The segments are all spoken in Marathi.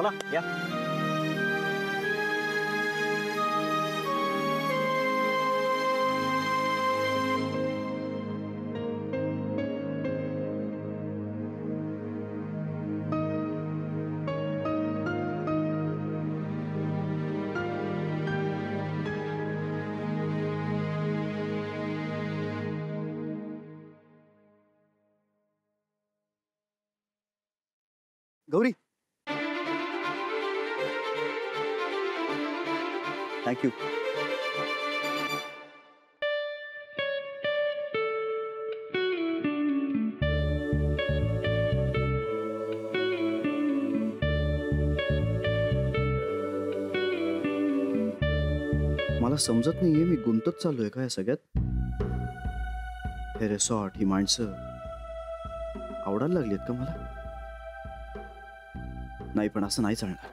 चला या. Gauri, thank you. मला समजत नाहीये मी गुंतत चाललोय का या सगळ्यात. हे रिसॉर्ट, ही माणसं आवडायला लागलीत का मला. नाही पण असं नाही चालणार.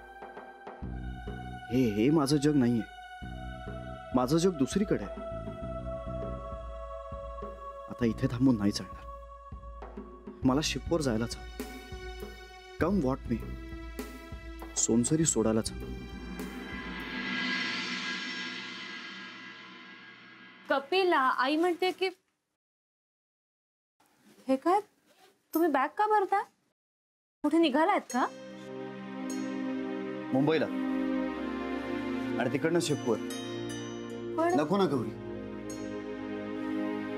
हे माझं जग नाहीये. माझं जग दुसरीकडे आहे. आता इथे थांबून नाही चालणार. मला शिपवर जायलाच हवं. कम व्हॉट मी, सोनसरी सोडायलाच हवं. कपिला, आई म्हणते की हे काय, तुम्ही बॅग का भरता? कुठे निघालात का? मुंबईला आणि तिकडनं शिपवर. नको ना गौरी,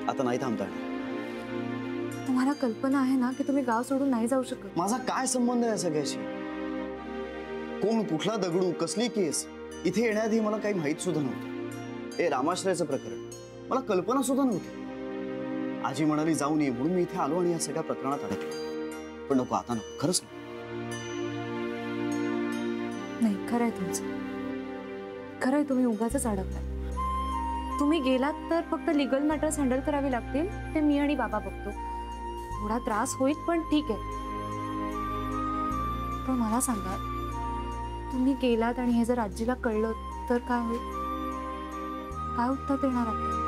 आता नाही थांबता येणार. तुम्हाला कल्पना आहे ना की तुम्ही गाव सोडून नाही जाऊ शकत. माझा काय संबंध आहे सगळ्याशी. कोण, कुठला दगडू, कसली केस. इथे येण्याआधी मला काही माहित सुद्धा नव्हतं. हे रामाश्रयाचं प्रकरण मला कल्पना सुद्धा नव्हती. आजी म्हणाली जाऊन ये म्हणून मी इथे आलो आणि या सगळ्या प्रकरणात अडकलो. पण नको, आता नको, खरंच नको. नाही, खरं आहे तुमचं. खरं आहे, तुम्ही उगाचच अडकलाय. तुम्ही गेलात तर फक्त लिगल मॅटर्स हँडल करावे लागतील. ते मी आणि बाबा बघतो. थोडा त्रास होईल पण ठीक आहे. पण मला सांगा, तुम्ही गेलात आणि हे जर आजीला कळलं तर काय होईल? काय उत्तर देणार आपल्याला?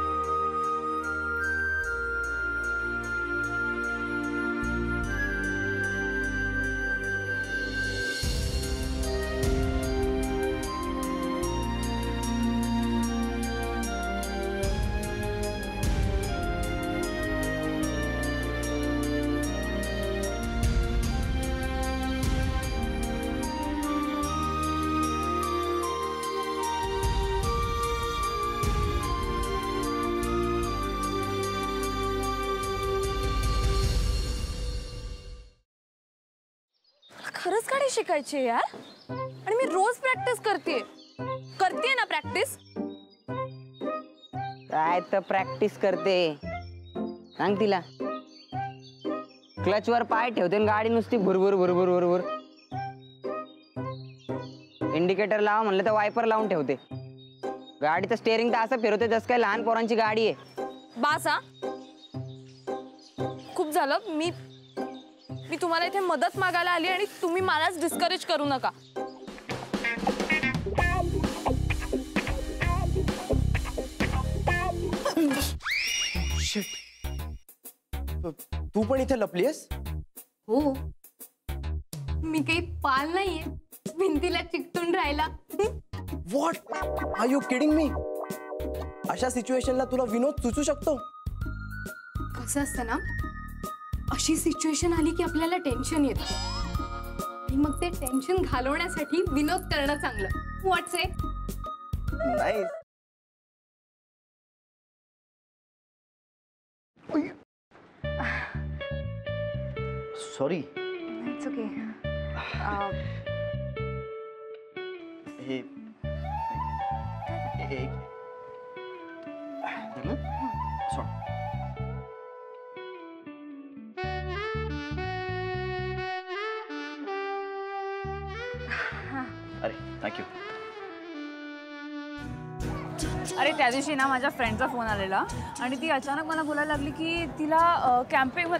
खरंच गाडी शिकायची यार. आणि मी रोज प्रॅक्टिस करते ना प्रॅक्टिस. काय तर प्रॅक्टिस करते सांग तिला. क्लचवर पाय ठेवते आणि गाडी नुसती भुरभुर भुरभुर भुरभुर. इंडिकेटर लावा म्हणलं तर वायपर लावून ठेवते. गाडीचं स्टेअरिंग तर असं फिरवते जसं काय लहान पोरांची गाडी आहे. बास हा, खूप झालं. मी तुम्हाला इथे मदत मागायला आली आणि तुम्ही मलाच डिस्करेज करू नका. तू पण इथे लपलीयस? हो, मी काही पाल नाहीये भिंतीला चिकटून राहिला. What are you kidding me? अशा सिच्युएशनला तुला विनोद सुचू शकतो? कसं असतं ना, अशी सिच्युएशन आली की आपल्याला टेन्शन येतं आणि मग ते टेन्शन घालवण्यासाठी विनोद करणं चांगलं. व्हॉट्स इट? नाही. सॉरी. It's okay. हे अरे थँक्यू. अरे त्या दिवशी ना माझ्या फ्रेंडचा फोन आलेला आणि ती अचानक मला बोलायला लागली की तिला कॅम्पिंग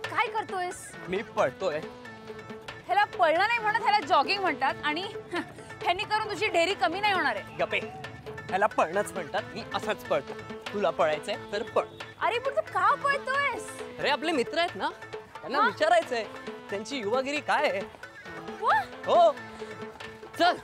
काय करतोयस? मी पळतोय. ह्याला पळणं नाही म्हणत, ह्याला जॉगिंग म्हणतात. आणि ह्यांनी करून तुझी ढेरी कमी नाही होणार आहे. गप्पे. ह्याला पळणंच म्हणतात. मी असंच पळतो. तुला पळायचंय तर पळ. अरे पण तू का पळतोयस? अरे आपले मित्र आहेत ना, त्यांना विचारायचंय त्यांची युवागिरी काय आहे. वा, हो चल